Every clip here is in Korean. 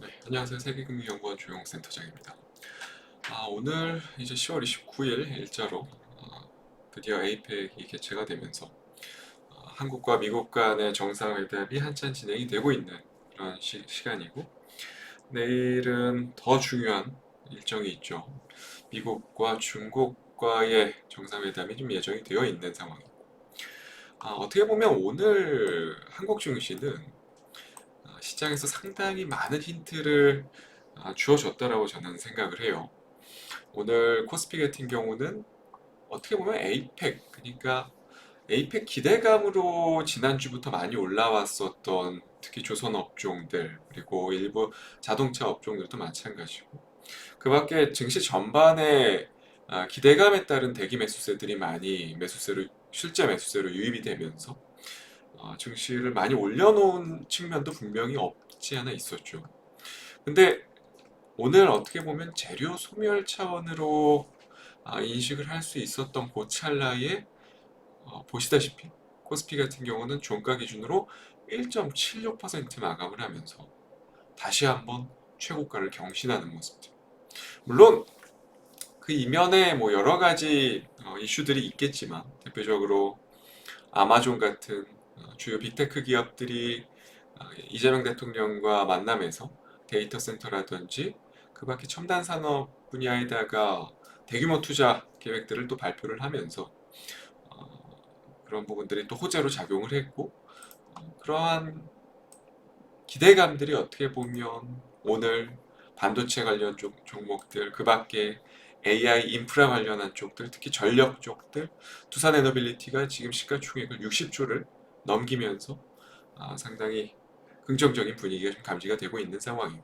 네, 안녕하세요. 세계금융연구원 조용센터장입니다. 오늘 이제 10월 29일 일자로 드디어 에이펙이 개최가 되면서 한국과 미국 간의 정상회담이 한참 진행이 되고 있는 그런 시간이고, 내일은 더 중요한 일정이 있죠. 미국과 중국과의 정상회담이 좀 예정이 되어 있는 상황이고, 어떻게 보면 오늘 한국 증시는 시장에서 상당히 많은 힌트를 주어줬다라고 저는 생각을 해요. 오늘 코스피 같은 경우는 어떻게 보면 에이펙, 그러니까 에이펙 기대감으로 지난주부터 많이 올라왔었던 특히 조선 업종들, 그리고 일부 자동차 업종들도 마찬가지고, 그 밖에 증시 전반에 기대감에 따른 대기 매수세들이 많이 실제 매수세로 유입이 되면서 증시를 많이 올려놓은 측면도 분명히 없지 않아 있었죠. 근데 오늘 어떻게 보면 재료 소멸 차원으로 인식을 할 수 있었던 그 찰나에 보시다시피 코스피 같은 경우는 종가 기준으로 1.76% 마감을 하면서 다시 한번 최고가를 경신하는 모습들. 물론 그 이면에 뭐 여러 가지 이슈들이 있겠지만, 대표적으로 아마존 같은 주요 빅테크 기업들이 이재명 대통령과 만남에서 데이터 센터라든지 그 밖에 첨단 산업 분야에다가 대규모 투자 계획들을 또 발표를 하면서 그런 부분들이 또 호재로 작용을 했고, 그러한 기대감들이 어떻게 보면 오늘 반도체 관련 종목들, 그 밖에 AI 인프라 관련한 쪽들, 특히 전력 쪽들, 두산에너빌리티가 지금 시가총액을 60조를 넘기면서 상당히 긍정적인 분위기가 좀 감지가 되고 있는 상황이고,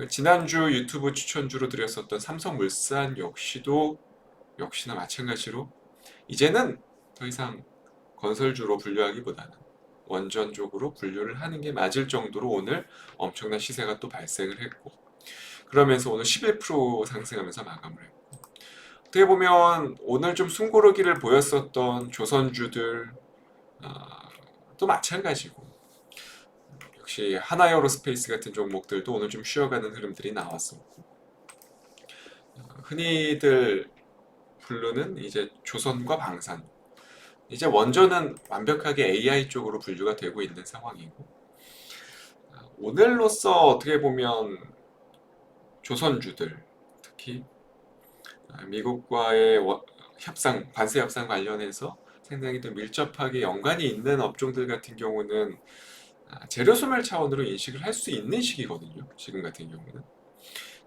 지난주 유튜브 추천주로 드렸었던 삼성물산 역시나 마찬가지로 이제는 더 이상 건설주로 분류하기보다는 원전적으로 분류를 하는 게 맞을 정도로 오늘 엄청난 시세가 또 발생을 했고, 그러면서 오늘 11% 상승하면서 마감을 했고, 어떻게 보면 오늘 좀 숨고르기를 보였었던 조선주들 또 마찬가지고, 역시 하나에어로스페이스 같은 종목들도 오늘 좀 쉬어가는 흐름들이 나왔었고, 흔히들 부르는 이제 조선과 방산, 이제 원전은 완벽하게 AI 쪽으로 분류가 되고 있는 상황이고, 오늘로써 어떻게 보면 조선주들, 특히 미국과의 관세 협상 관련해서 상당히 또 밀접하게 연관이 있는 업종들 같은 경우는 재료 소멸 차원으로 인식을 할 수 있는 시기거든요. 지금 같은 경우는.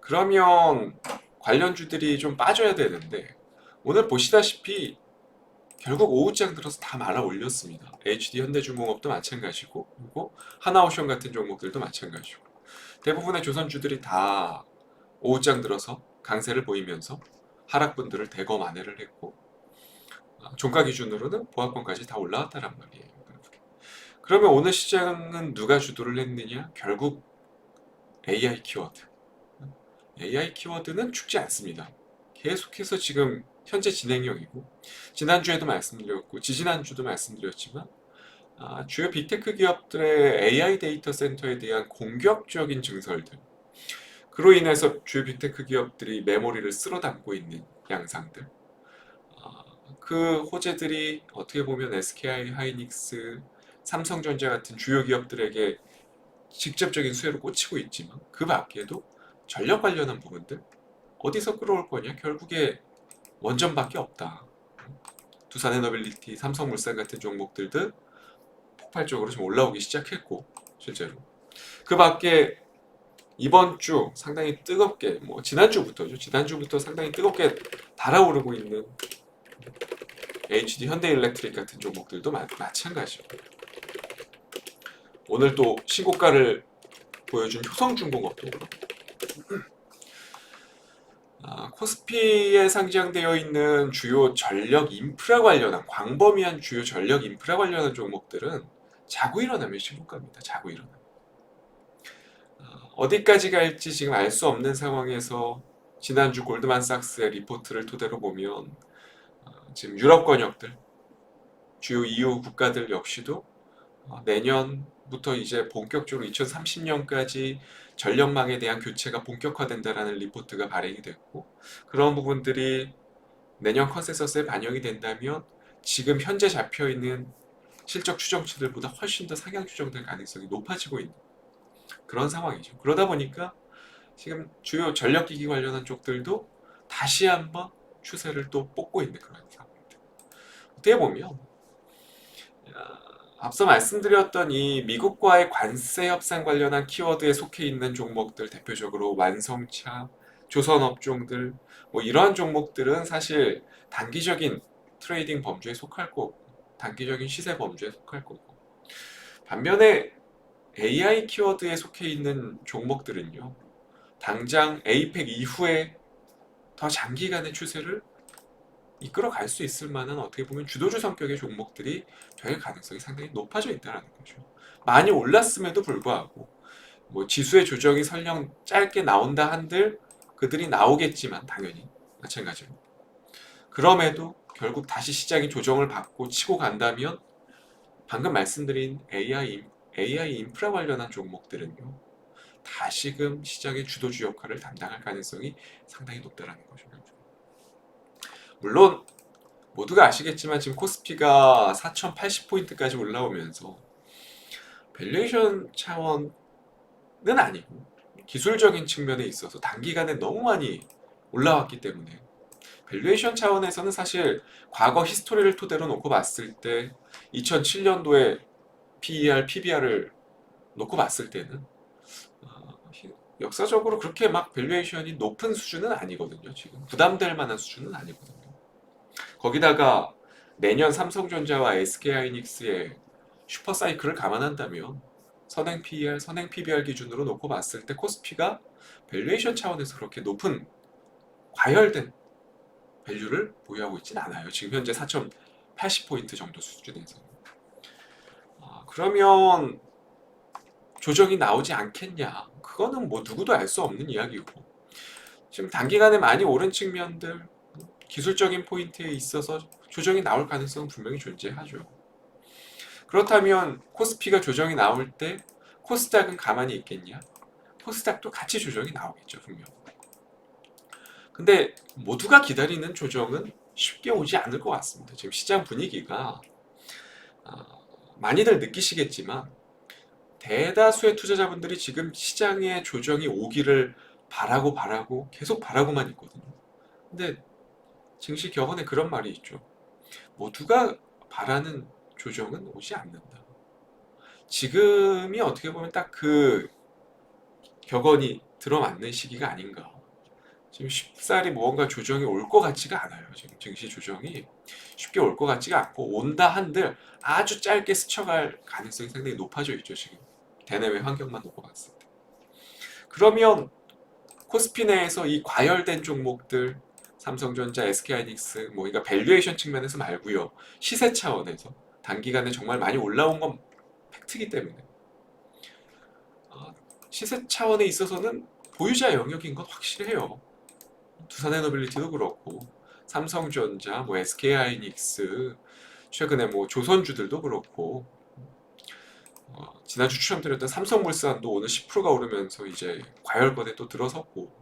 그러면 관련주들이 좀 빠져야 되는데, 오늘 보시다시피 결국 오후장 들어서 다 말아 올렸습니다. HD 현대중공업도 마찬가지고, 그리고 하나오션 같은 종목들도 마찬가지고, 대부분의 조선주들이 다 오후장 들어서 강세를 보이면서 하락분들을 대거 만회를 했고, 종가 기준으로는 보합권까지 다 올라왔다란 말이에요. 그러면 오늘 시장은 누가 주도를 했느냐? 결국 AI 키워드. AI 키워드는 죽지 않습니다. 계속해서 지금 현재 진행형이고, 지난주에도 말씀드렸고 지지난주도 말씀드렸지만, 주요 빅테크 기업들의 AI 데이터 센터에 대한 공격적인 증설들, 그로 인해서 주요 빅테크 기업들이 메모리를 쓸어 담고 있는 양상들, 그 호재들이 어떻게 보면 SKI 하이닉스, 삼성전자 같은 주요 기업들에게 직접적인 수혜로 꽂히고 있지만, 그 밖에도 전력 관련한 부분들 어디서 끌어올 거냐? 결국에 원전밖에 없다. 두산에너빌리티, 삼성물산 같은 종목들도 폭발적으로 좀 올라오기 시작했고, 실제로 그 밖에 이번 주 상당히 뜨겁게, 뭐 지난주부터 상당히 뜨겁게 달아오르고 있는 HD 현대일렉트릭 같은 종목들도 마찬가지고, 오늘 또 신고가를 보여준 효성중공업도 코스피에 상장되어 있는 주요 전력 인프라 관련한, 광범위한 주요 전력 인프라 관련한 종목들은 자고 일어나면 신고가입니다. 자고 일어나면. 어디까지 갈지 지금 알 수 없는 상황에서 지난주 골드만삭스의 리포트를 토대로 보면 지금 유럽 권역들, 주요 EU 국가들 역시도 내년 부터 이제 본격적으로 2030년까지 전력망에 대한 교체가 본격화된다라는 리포트가 발행이 됐고, 그런 부분들이 내년 컨센서스에 반영이 된다면 지금 현재 잡혀있는 실적 추정치들보다 훨씬 더 상향 추정될 가능성이 높아지고 있는 그런 상황이죠. 그러다 보니까 지금 주요 전력기기 관련한 쪽들도 다시 한번 추세를 또 뽑고 있는 그런 상황입니다. 어떻게 보면 앞서 말씀드렸던 이 미국과의 관세 협상 관련한 키워드에 속해 있는 종목들, 대표적으로 완성차, 조선업종들, 뭐 이러한 종목들은 사실 단기적인 트레이딩 범주에 속할 거고, 단기적인 시세 범주에 속할 거고, 반면에 AI 키워드에 속해 있는 종목들은요, 당장 에이펙 이후에 더 장기간의 추세를 이끌어갈 수 있을 만한, 어떻게 보면 주도주 성격의 종목들이 될 가능성이 상당히 높아져 있다는 거죠. 많이 올랐음에도 불구하고 뭐 지수의 조정이 설령 짧게 나온다 한들 그들이 나오겠지만 당연히 마찬가지로, 그럼에도 결국 다시 시장이 조정을 받고 치고 간다면 방금 말씀드린 AI 인프라 관련한 종목들은요, 다시금 시장의 주도주 역할을 담당할 가능성이 상당히 높다는 거죠. 물론 모두가 아시겠지만 지금 코스피가 4080포인트까지 올라오면서 밸류에이션 차원은 아니고 기술적인 측면에 있어서 단기간에 너무 많이 올라왔기 때문에, 밸류에이션 차원에서는 사실 과거 히스토리를 토대로 놓고 봤을 때 2007년도에 PER, PBR을 놓고 봤을 때는 역사적으로 그렇게 막 밸류에이션이 높은 수준은 아니거든요. 지금 부담될 만한 수준은 아니거든요. 거기다가 내년 삼성전자와 SK하이닉스의 슈퍼사이클을 감안한다면 선행 PER, 선행 PBR 기준으로 놓고 봤을 때 코스피가 밸류에이션 차원에서 그렇게 높은 과열된 밸류를 보유하고 있진 않아요. 지금 현재 4,080포인트 정도 수준에서. 그러면 조정이 나오지 않겠냐? 그거는 뭐 누구도 알 수 없는 이야기고, 지금 단기간에 많이 오른 측면들, 기술적인 포인트에 있어서 조정이 나올 가능성은 분명히 존재하죠. 그렇다면 코스피가 조정이 나올 때 코스닥은 가만히 있겠냐? 코스닥도 같이 조정이 나오겠죠, 분명. 근데 모두가 기다리는 조정은 쉽게 오지 않을 것 같습니다. 지금 시장 분위기가 많이들 느끼시겠지만 대다수의 투자자분들이 지금 시장의 조정이 오기를 바라고 계속 바라고만 있거든요. 근데 증시 격언에 그런 말이 있죠. 모두가 바라는 조정은 오지 않는다. 지금이 어떻게 보면 딱 그 격언이 들어맞는 시기가 아닌가. 지금 쉽사리 무언가 조정이 올 것 같지가 않아요. 지금 증시 조정이 쉽게 올 것 같지가 않고, 온다 한들 아주 짧게 스쳐갈 가능성이 상당히 높아져 있죠. 지금 대내외 환경만 놓고 봤을 때. 그러면 코스피 내에서 이 과열된 종목들, 삼성전자, SK하이닉스, 뭐 그러니까 밸류에이션 측면에서 말고요, 시세 차원에서 단기간에 정말 많이 올라온 건 팩트이기 때문에 시세 차원에 있어서는 보유자 영역인 건 확실해요. 두산에너빌리티도 그렇고 삼성전자, 뭐 SK하이닉스, 최근에 뭐 조선주들도 그렇고, 지난주 추천드렸던 삼성물산도 오늘 10%가 오르면서 이제 과열권에 또 들어섰고,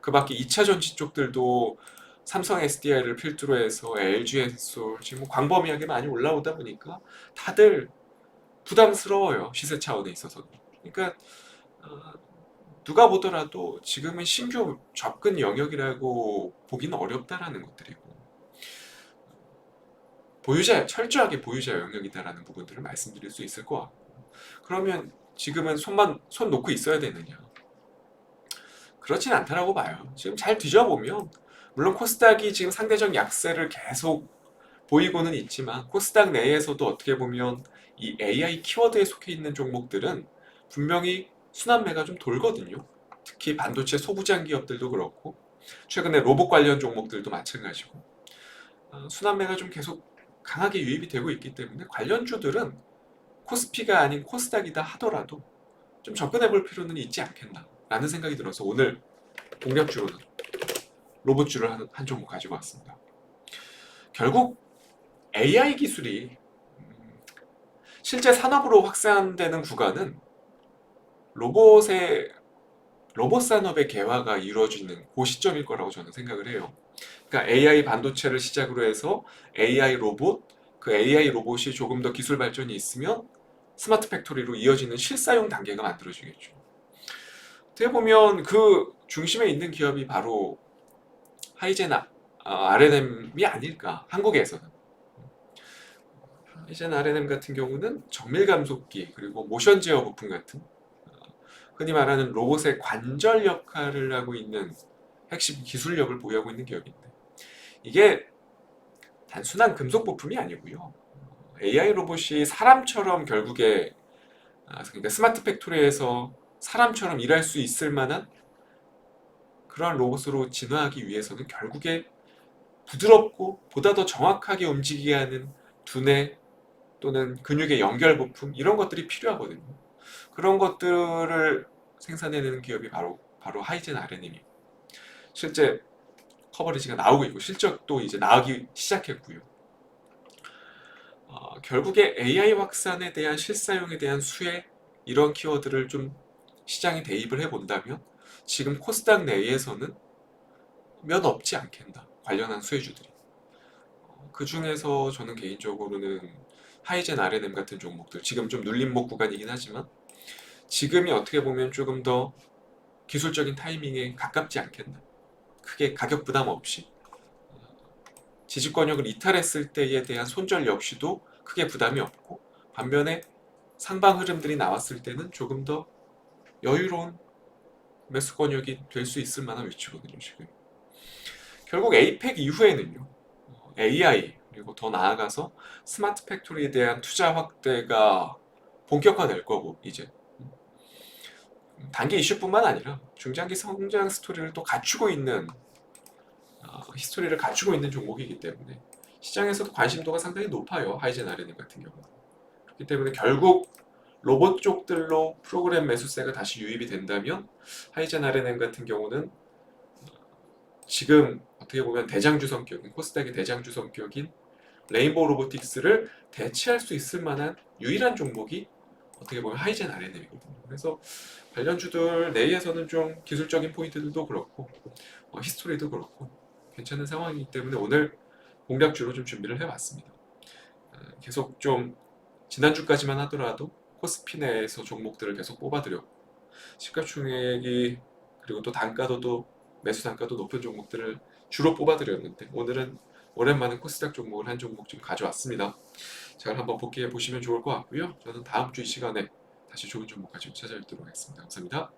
그 밖에 2차 전지 쪽들도 삼성 SDI를 필두로 해서 LG엔솔, 지금 뭐 광범위하게 많이 올라오다 보니까 다들 부담스러워요, 시세 차원에 있어서는. 그러니까 누가 보더라도 지금은 신규 접근 영역이라고 보기는 어렵다라는 것들이고, 철저하게 보유자 영역이다라는 부분들을 말씀드릴 수 있을 것 같고, 그러면 지금은 손 놓고 있어야 되느냐? 그렇진 않다라고 봐요. 지금 잘 뒤져보면 물론 코스닥이 지금 상대적 약세를 계속 보이고는 있지만, 코스닥 내에서도 어떻게 보면 이 AI 키워드에 속해 있는 종목들은 분명히 순환매가 좀 돌거든요. 특히 반도체 소부장 기업들도 그렇고 최근에 로봇 관련 종목들도 마찬가지고 순환매가 좀 계속 강하게 유입이 되고 있기 때문에 관련주들은 코스피가 아닌 코스닥이다 하더라도 좀 접근해 볼 필요는 있지 않겠나 라는 생각이 들어서 오늘 공략주로는 로봇주를 한 종목 가지고 왔습니다. 결국 AI 기술이 실제 산업으로 확산되는 구간은 로봇의 로봇 산업의 개화가 이루어지는 그 시점일 거라고 저는 생각을 해요. 그러니까 AI 반도체를 시작으로 해서 AI 로봇, 그 AI 로봇이 조금 더 기술 발전이 있으면 스마트 팩토리로 이어지는 실사용 단계가 만들어지겠죠. 어떻게 보면 그 중심에 있는 기업이 바로 하이젠 R&M이 아닐까, 한국에서는. 하이젠 R&M 같은 경우는 정밀 감속기 그리고 모션 제어 부품 같은 흔히 말하는 로봇의 관절 역할을 하고 있는 핵심 기술력을 보유하고 있는 기업인데, 이게 단순한 금속 부품이 아니고요. AI 로봇이 사람처럼 결국에 그러니까 스마트 팩토리에서 사람처럼 일할 수 있을 만한 그러한 로봇으로 진화하기 위해서는 결국에 부드럽고 보다 더 정확하게 움직이게 하는 두뇌 또는 근육의 연결 부품, 이런 것들이 필요하거든요. 그런 것들을 생산해내는 기업이 바로 하이젠 R&M이고, 실제 커버리지가 나오고 있고 실적도 이제 나오기 시작했고요. 결국에 AI 확산에 대한 실사용에 대한 수혜, 이런 키워드를 좀 시장에 대입을 해본다면 지금 코스닥 내에서는 몇 없지 않겠나, 관련한 수혜주들이. 그 중에서 저는 개인적으로는 하이젠 R&M 같은 종목들, 지금 좀 눌림목 구간이긴 하지만 지금이 어떻게 보면 조금 더 기술적인 타이밍에 가깝지 않겠나, 크게 가격 부담 없이 지지권역을 이탈했을 때에 대한 손절 역시도 크게 부담이 없고, 반면에 상방 흐름들이 나왔을 때는 조금 더 여유로운 매수권역이 될 수 있을 만한 위치거든요, 지금. 결국 에이펙 이후에는요, AI 그리고 더 나아가서 스마트 팩토리에 대한 투자 확대가 본격화될 거고, 이제 단기 이슈뿐만 아니라 중장기 성장 스토리를 또 갖추고 있는 히스토리를 갖추고 있는 종목이기 때문에 시장에서도 관심도가 상당히 높아요, 하이젠 R&M 같은 경우는. 그렇기 때문에 결국 로봇 쪽들로 프로그램 매수세가 다시 유입이 된다면 하이젠 R&M 같은 경우는 지금 어떻게 보면 대장주 성격인, 코스닥의 대장주 성격인 레인보우 로보틱스를 대체할 수 있을 만한 유일한 종목이 어떻게 보면 하이젠 R&M이거든요. 그래서 관련주들 내에서는 좀 기술적인 포인트들도 그렇고 히스토리도 그렇고 괜찮은 상황이기 때문에 오늘 공략주로 좀 준비를 해봤습니다. 계속 좀 지난주까지만 하더라도 코스피 내에서 종목들을 계속 뽑아드렸고, 시가총액이 그리고 또 단가도 또 매수 단가도 높은 종목들을 주로 뽑아드렸는데, 오늘은 오랜만에 코스닥 종목을 한 종목 좀 가져왔습니다. 잘 한번 복귀해 보시면 좋을 것 같고요. 저는 다음 주 이 시간에 다시 좋은 종목 가지고 찾아뵙도록 하겠습니다. 감사합니다.